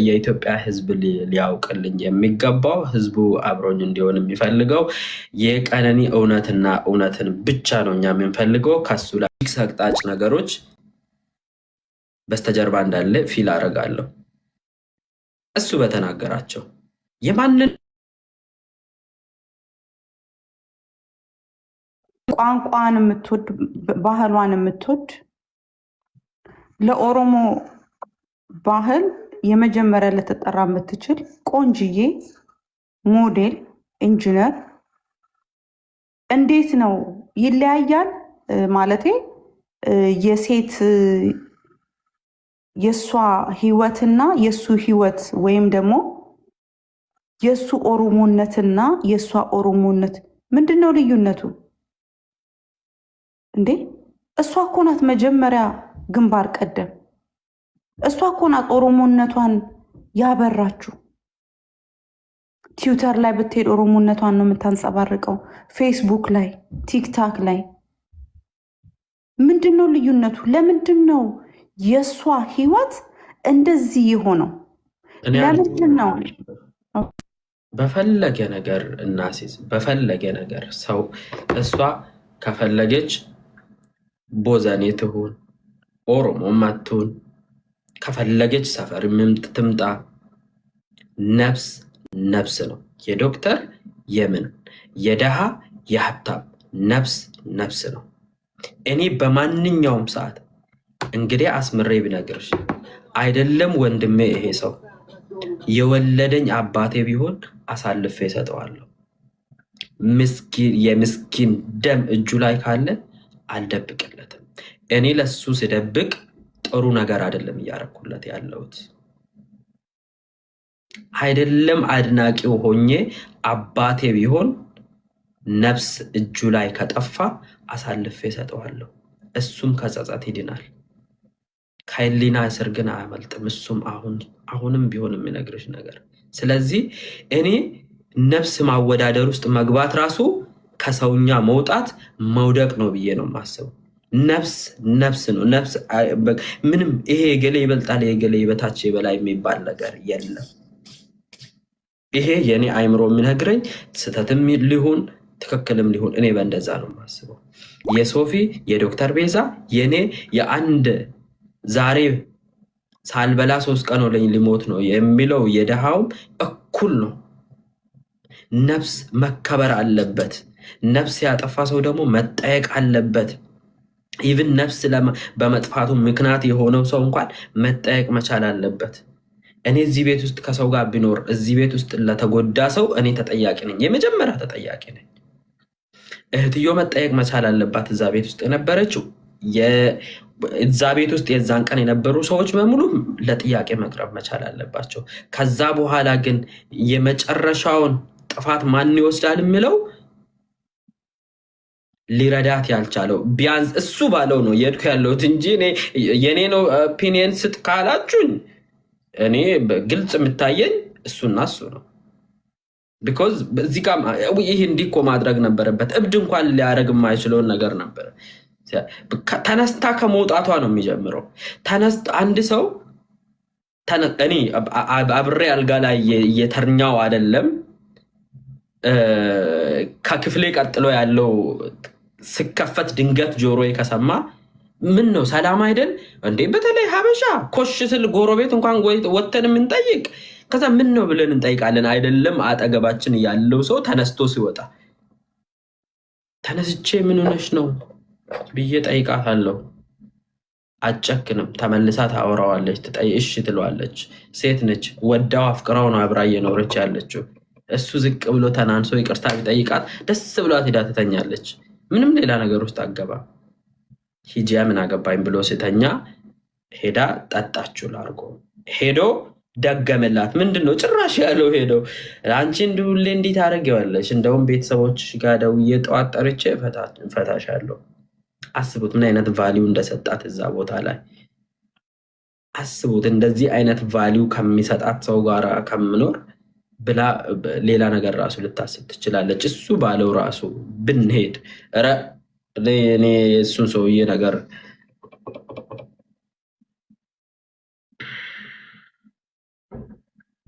የኢትዮጵያ ሕዝብ ሊያውቅልኝ የሚገባው ሕዝቡ አብሮኝ እንዲሆን የሚፈልገው የቀነኒ እውነትና እውነትን ብቻ ነው እኛ የምንፈልገው። ከሱ ላይ ሰቅጣጭ ነገሮች በስተጀርባ እንዳለ ፊል አደርጋለሁ። እሱ በተናገራቸው የማንን ቋንቋን የምትወድ ባህሏን የምትወድ ለኦሮሞ ባህል የመጀመሪያ ልትጠራ የምትችል ቆንጅዬ ሞዴል ኢንጂነር እንዴት ነው ይለያያል? ማለቴ የሴት የእሷ ህይወትና የእሱ ህይወት ወይም ደግሞ የእሱ ኦሮሞነትና የእሷ ኦሮሞነት ምንድን ነው ልዩነቱ እንዴ? እሷ እኮ ናት መጀመሪያ ግንባር ቀደም። እሷ እኮ ናት ኦሮሞነቷን ያበራችሁ። ትዊተር ላይ ብትሄድ ኦሮሞነቷን ነው የምታንጸባርቀው። ፌስቡክ ላይ፣ ቲክታክ ላይ። ምንድን ነው ልዩነቱ? ለምንድን ነው የእሷ ህይወት እንደዚህ የሆነው? ለምንድን ነው? በፈለገ ነገር እናሲዝ፣ በፈለገ ነገር ሰው እሷ ከፈለገች ቦዘኔ ትሁን ኦሮሞም አትሁን፣ ከፈለገች ሰፈር ትምጣ፣ ነፍስ ነፍስ ነው። የዶክተር የምን የደሃ የሀብታም ነፍስ ነፍስ ነው። እኔ በማንኛውም ሰዓት እንግዲህ አስምሬ ብነግርሽ አይደለም ወንድሜ፣ ይሄ ሰው የወለደኝ አባቴ ቢሆን አሳልፌ እሰጠዋለሁ። የምስኪን ደም እጁ ላይ ካለ አልደብቅለትም። እኔ ለሱ ስደብቅ ጥሩ ነገር አይደለም እያረኩለት ያለሁት። አይደለም አድናቂው ሆኜ አባቴ ቢሆን ነፍስ እጁ ላይ ከጠፋ አሳልፌ እሰጠዋለሁ። እሱም ከጸጸት ይድናል። ከህሊና እስር ግን አያመልጥም። እሱም አሁንም ቢሆን የሚነግርሽ ነገር። ስለዚህ እኔ ነፍስ ማወዳደር ውስጥ መግባት ራሱ ከሰውኛ መውጣት መውደቅ ነው ብዬ ነው የማስበው። ነፍስ ነፍስ ነው። ነፍስ ምንም ይሄ የገሌ ይበልጣል የገሌ በታች የበላይ የሚባል ነገር የለም። ይሄ የኔ አይምሮ የሚነግረኝ ስህተትም ሊሆን ትክክልም ሊሆን እኔ በእንደዛ ነው የማስበው። የሶፊ የዶክተር ቤዛ የኔ የአንድ ዛሬ ሳልበላ 3 ቀን ሆነኝ ሊሞት ነው የሚለው የደሃውም እኩል ነው። ነፍስ መከበር አለበት። ነፍስ ያጠፋ ሰው ደግሞ መጠየቅ አለበት። ኢቭን ነፍስ በመጥፋቱ ምክንያት የሆነው ሰው እንኳን መጠየቅ መቻል አለበት። እኔ እዚህ ቤት ውስጥ ከሰው ጋር ቢኖር እዚህ ቤት ውስጥ ለተጎዳ ሰው እኔ ተጠያቂ ነኝ፣ የመጀመሪያ ተጠያቂ ነኝ። እህትዮ መጠየቅ መቻል አለባት። እዛ ቤት ውስጥ የነበረችው እዛ ቤት ውስጥ የዛን ቀን የነበሩ ሰዎች በሙሉ ለጥያቄ መቅረብ መቻል አለባቸው። ከዛ በኋላ ግን የመጨረሻውን ጥፋት ማን ይወስዳል የሚለው ሊረዳት ያልቻለው ቢያንስ እሱ ባለው ነው የሄድኩ ያለሁት እንጂ የኔ ነው ኦፒኒየን ስጥ ካላችሁኝ እኔ ግልጽ የምታየኝ እሱና እሱ ነው። ቢኮዝ በዚህ ጋር ይህ እንዲህ እኮ ማድረግ ነበረበት። እብድ እንኳን ሊያደርግ የማይችለውን ነገር ነበረ። ተነስታ ከመውጣቷ ነው የሚጀምረው። አንድ ሰው እኔ አብሬ አልጋ ላይ የተኛው አይደለም ከክፍሌ ቀጥሎ ያለው ስከፈት ድንገት ጆሮዬ ከሰማ ምን ነው ሰላም አይደል እንዴ? በተለይ ሀበሻ ኮሽ ስል ጎረቤት እንኳን ወተን የምንጠይቅ ከዛ ምን ነው ብለን እንጠይቃለን አይደለም? አጠገባችን ያለው ሰው ተነስቶ ሲወጣ ተነስቼ ምን ሆነሽ ነው ብዬ ጠይቃታለሁ። አጨክንም። ተመልሳ ታወራዋለች፣ እሺ ትለዋለች። ሴት ነች፣ ወዳው አፍቅራው ነው አብራ እየኖረች ያለችው። እሱ ዝቅ ብሎ ተናንሶ ይቅርታ ቢጠይቃት ደስ ብሏት ሄዳ ትተኛለች። ምንም ሌላ ነገር ውስጥ አገባ። ሂጂያ ምን አገባኝ ብሎ ስተኛ ሄዳ ጠጣችሁ ላርጎ ሄዶ ደገመላት። ምንድነው ጭራሽ ያለው ሄዶ አንቺ እንዲሁሌ እንዲህ ታደርጊዋለሽ፣ እንደውም ቤተሰቦች ጋር ደውዬ ጠዋት ጠርቼ እፈታሻለሁ። አስቡት ምን አይነት ቫሊዩ እንደሰጣት እዛ ቦታ ላይ አስቡት። እንደዚህ አይነት ቫሊዩ ከሚሰጣት ሰው ጋር ከምኖር ብላ ሌላ ነገር ራሱ ልታስብ ትችላለች። እሱ ባለው ራሱ ብንሄድ እኔ እሱን ሰውዬ ነገር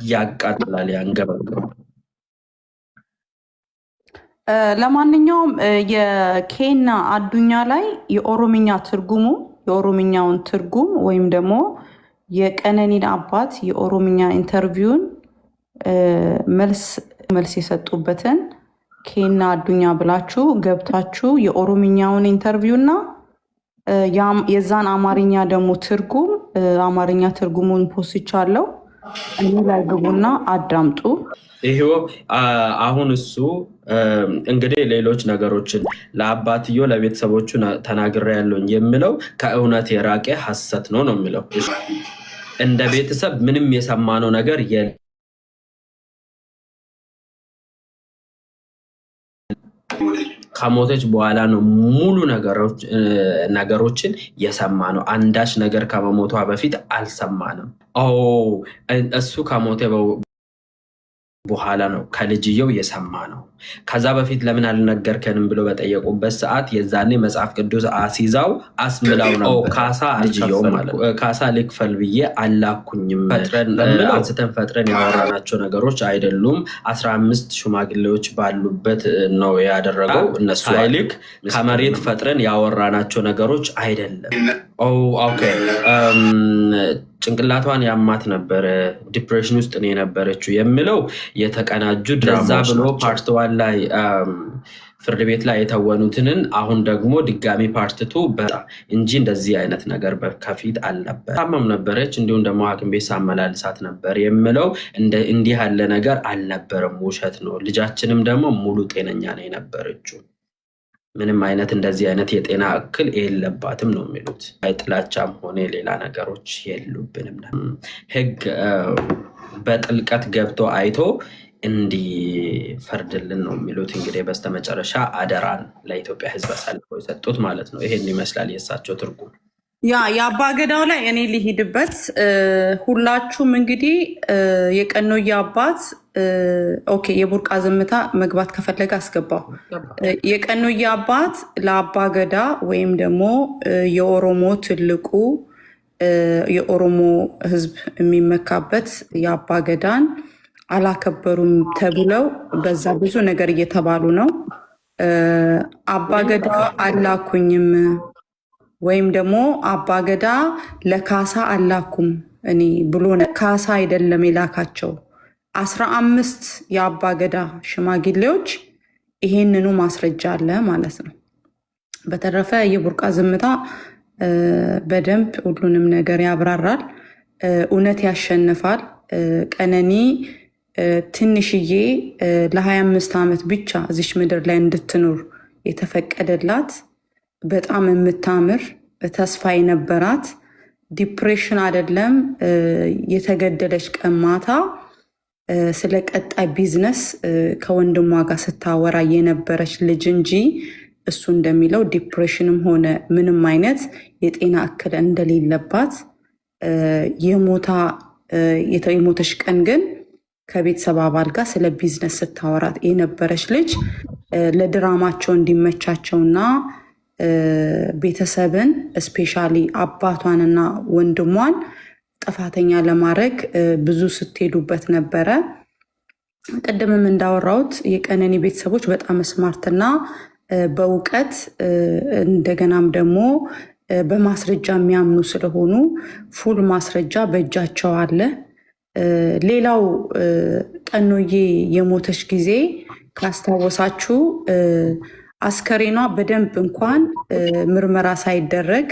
ያቃጥላል፣ ያንገበግባል። ለማንኛውም የኬና አዱኛ ላይ የኦሮምኛ ትርጉሙ የኦሮምኛውን ትርጉም ወይም ደግሞ የቀነኒን አባት የኦሮምኛ ኢንተርቪውን መልስ የሰጡበትን ኬና አዱኛ ብላችሁ ገብታችሁ የኦሮምኛውን ኢንተርቪው እና የዛን አማርኛ ደግሞ ትርጉም አማርኛ ትርጉሙን ፖስቻለሁ እኔ ላይ ግቡና አዳምጡ። ይሄው አሁን እሱ እንግዲህ ሌሎች ነገሮችን ለአባትዮ ለቤተሰቦቹ ተናግሬ ያለውን የሚለው ከእውነት የራቀ ሐሰት ነው የሚለው። እንደ ቤተሰብ ምንም የሰማነው ነገር የለም። ከሞተች በኋላ ነው ሙሉ ነገሮችን የሰማነው። አንዳች ነገር ከመሞቷ በፊት አልሰማንም። እሱ ከሞተ በኋላ ነው ከልጅየው የሰማ ነው። ከዛ በፊት ለምን አልነገርከንም ብሎ በጠየቁበት ሰዓት የዛኔ መጽሐፍ ቅዱስ አሲዛው አስምላው ነው። ካሳ ልጅየው ማለት ካሳ ልክፈል ብዬ አላኩኝም። አንስተን ፈጥረን ያወራናቸው ነገሮች አይደሉም። 15 ሽማግሌዎች ባሉበት ነው ያደረገው። እነሱ አይልክ ከመሬት ፈጥረን ያወራናቸው ነገሮች አይደለም። ኦኬ ጭንቅላቷን ያማት ነበረ፣ ዲፕሬሽን ውስጥ ነው የነበረችው የሚለው የተቀናጁ ድራማ ብሎ ፓርት ዋን ላይ ፍርድ ቤት ላይ የተወኑትንን አሁን ደግሞ ድጋሚ ፓርትቱ እንጂ እንደዚህ አይነት ነገር ከፊት አልነበር። ታመም ነበረች፣ እንዲሁም ደግሞ ሐኪም ቤት ሳመላልሳት ነበር የሚለው እንዲህ ያለ ነገር አልነበረም፣ ውሸት ነው። ልጃችንም ደግሞ ሙሉ ጤነኛ ነው የነበረችው። ምንም አይነት እንደዚህ አይነት የጤና እክል የለባትም ነው የሚሉት። ጥላቻም ሆነ ሌላ ነገሮች የሉብንም። ህግ በጥልቀት ገብቶ አይቶ እንዲፈርድልን ነው የሚሉት። እንግዲህ በስተመጨረሻ አደራን ለኢትዮጵያ ህዝብ አሳልፈው የሰጡት ማለት ነው። ይሄን ይመስላል የእሳቸው ትርጉም። የአባገዳው ላይ እኔ ሊሄድበት ሁላችሁም እንግዲህ የቀኖዬ አባት ኦኬ፣ የቡርቃ ዝምታ መግባት ከፈለገ አስገባው። የቀኖዬ አባት ለአባገዳ ወይም ደግሞ የኦሮሞ ትልቁ የኦሮሞ ህዝብ የሚመካበት የአባገዳን አላከበሩም ተብለው በዛ ብዙ ነገር እየተባሉ ነው። አባገዳ አላኩኝም ወይም ደግሞ አባገዳ ለካሳ አላኩም እኔ ብሎ ካሳ አይደለም የላካቸው 15 የአባገዳ ሽማግሌዎች ይሄንኑ ማስረጃ አለ ማለት ነው። በተረፈ የቡርቃ ዝምታ በደንብ ሁሉንም ነገር ያብራራል። እውነት ያሸንፋል። ቀነኒ ትንሽዬ ለ25 ዓመት ብቻ እዚች ምድር ላይ እንድትኖር የተፈቀደላት በጣም የምታምር ተስፋ የነበራት ዲፕሬሽን አይደለም የተገደለች ቀን ማታ ስለ ቀጣይ ቢዝነስ ከወንድሟ ጋር ስታወራ የነበረች ልጅ እንጂ እሱ እንደሚለው ዲፕሬሽንም ሆነ ምንም አይነት የጤና እክል እንደሌለባት የሞተች ቀን ግን ከቤተሰብ አባል ጋር ስለ ቢዝነስ ስታወራት የነበረች ልጅ ለድራማቸው እንዲመቻቸውና ቤተሰብን እስፔሻሊ አባቷንና ወንድሟን ጥፋተኛ ለማድረግ ብዙ ስትሄዱበት ነበረ። ቅድምም እንዳወራሁት የቀነኒ ቤተሰቦች በጣም ስማርትና በእውቀት እንደገናም ደግሞ በማስረጃ የሚያምኑ ስለሆኑ ፉል ማስረጃ በእጃቸው አለ። ሌላው ቀኖዬ የሞተች ጊዜ ካስታወሳችሁ አስከሬኗ በደንብ እንኳን ምርመራ ሳይደረግ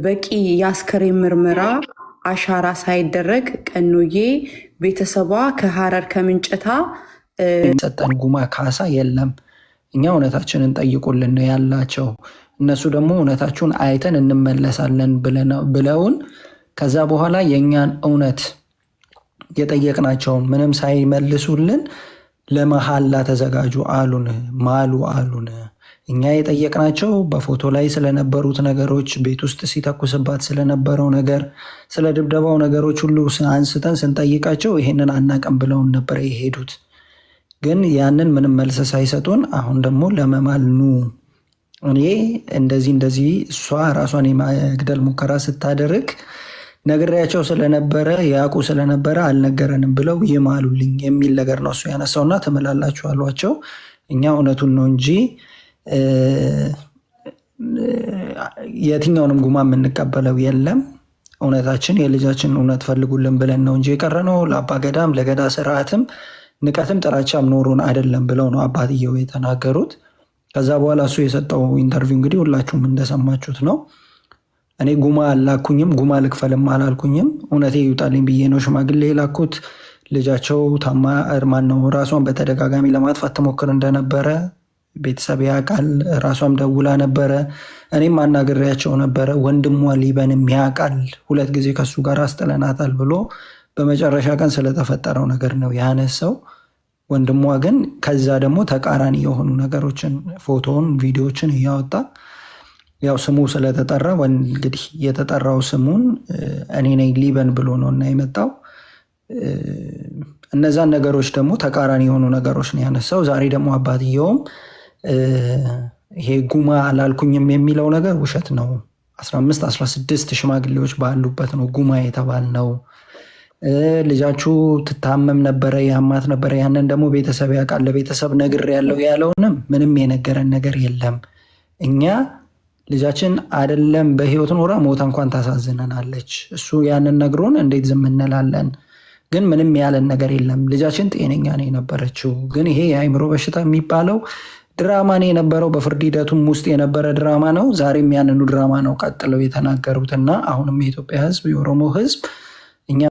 በቂ የአስከሬን ምርመራ አሻራ ሳይደረግ ቀኖዬ ቤተሰቧ ከሀረር ከምንጭታ ሰጠን ጉማ ካሳ የለም። እኛ እውነታችንን ጠይቁልን ያላቸው እነሱ ደግሞ እውነታችሁን አይተን እንመለሳለን ብለውን ከዛ በኋላ የእኛን እውነት የጠየቅናቸውን ምንም ሳይመልሱልን ለመሐላ ተዘጋጁ አሉን፣ ማሉ አሉን። እኛ የጠየቅናቸው በፎቶ ላይ ስለነበሩት ነገሮች፣ ቤት ውስጥ ሲተኩስባት ስለነበረው ነገር፣ ስለ ድብደባው ነገሮች ሁሉ አንስተን ስንጠይቃቸው ይሄንን አናቀም ብለውን ነበር የሄዱት። ግን ያንን ምንም መልስ ሳይሰጡን አሁን ደግሞ ለመማል ኑ፣ እኔ እንደዚህ እሷ ራሷን የማግደል ሙከራ ስታደርግ ነግሬያቸው ስለነበረ ያውቁ ስለነበረ አልነገረንም ብለው ይማሉልኝ የሚል ነገር ነው እሱ ያነሳውና ትምላላችሁ አሏቸው። እኛ እውነቱን ነው እንጂ የትኛውንም ጉማ የምንቀበለው የለም። እውነታችን የልጃችን እውነት ፈልጉልን ብለን ነው እንጂ የቀረ ነው። ለአባ ገዳም ለገዳ ስርዓትም ንቀትም ጥላቻም ኖሩን አይደለም ብለው ነው አባትየው የተናገሩት። ከዛ በኋላ እሱ የሰጠው ኢንተርቪው እንግዲህ ሁላችሁም እንደሰማችሁት ነው። እኔ ጉማ አላኩኝም፣ ጉማ ልክፈልም አላልኩኝም። እውነቴ ይውጣልኝ ብዬ ነው ሽማግሌ የላኩት። ልጃቸው ታማ እርማን ነው ራሷን በተደጋጋሚ ለማጥፋት ትሞክር እንደነበረ ቤተሰብ ያውቃል። ራሷም ደውላ ነበረ፣ እኔም አናግሬያቸው ነበረ። ወንድሟ ሊበንም ያውቃል፣ 2 ጊዜ ከሱ ጋር አስጥለናታል ብሎ በመጨረሻ ቀን ስለተፈጠረው ነገር ነው ያነሳው። ወንድሟ ግን ከዛ ደግሞ ተቃራኒ የሆኑ ነገሮችን ፎቶውን፣ ቪዲዮዎችን እያወጣ ያው ስሙ ስለተጠራ እንግዲህ የተጠራው ስሙን እኔ ነኝ ሊበን ብሎ ነው እና የመጣው። እነዛን ነገሮች ደግሞ ተቃራኒ የሆኑ ነገሮች ነው ያነሳው። ዛሬ ደግሞ አባትየውም ይሄ ጉማ አላልኩኝም የሚለው ነገር ውሸት ነው፣ 15-16 ሽማግሌዎች ባሉበት ነው ጉማ የተባል ነው። ልጃችሁ ትታመም ነበረ፣ ያማት ነበረ፣ ያንን ደግሞ ቤተሰብ ያውቃል፣ ለቤተሰብ ነግሬያለሁ ያለውንም ምንም የነገረን ነገር የለም። እኛ ልጃችን አይደለም በህይወት ኖራ ሞታ እንኳን ታሳዝነናለች። እሱ ያንን ነግሮን እንዴት ዝም እንላለን? ግን ምንም ያለን ነገር የለም። ልጃችን ጤነኛ ነው የነበረችው። ግን ይሄ የአእምሮ በሽታ የሚባለው ድራማ ነው የነበረው። በፍርድ ሂደቱም ውስጥ የነበረ ድራማ ነው። ዛሬም ያንኑ ድራማ ነው ቀጥለው የተናገሩትና አሁንም የኢትዮጵያ ህዝብ፣ የኦሮሞ ህዝብ እኛ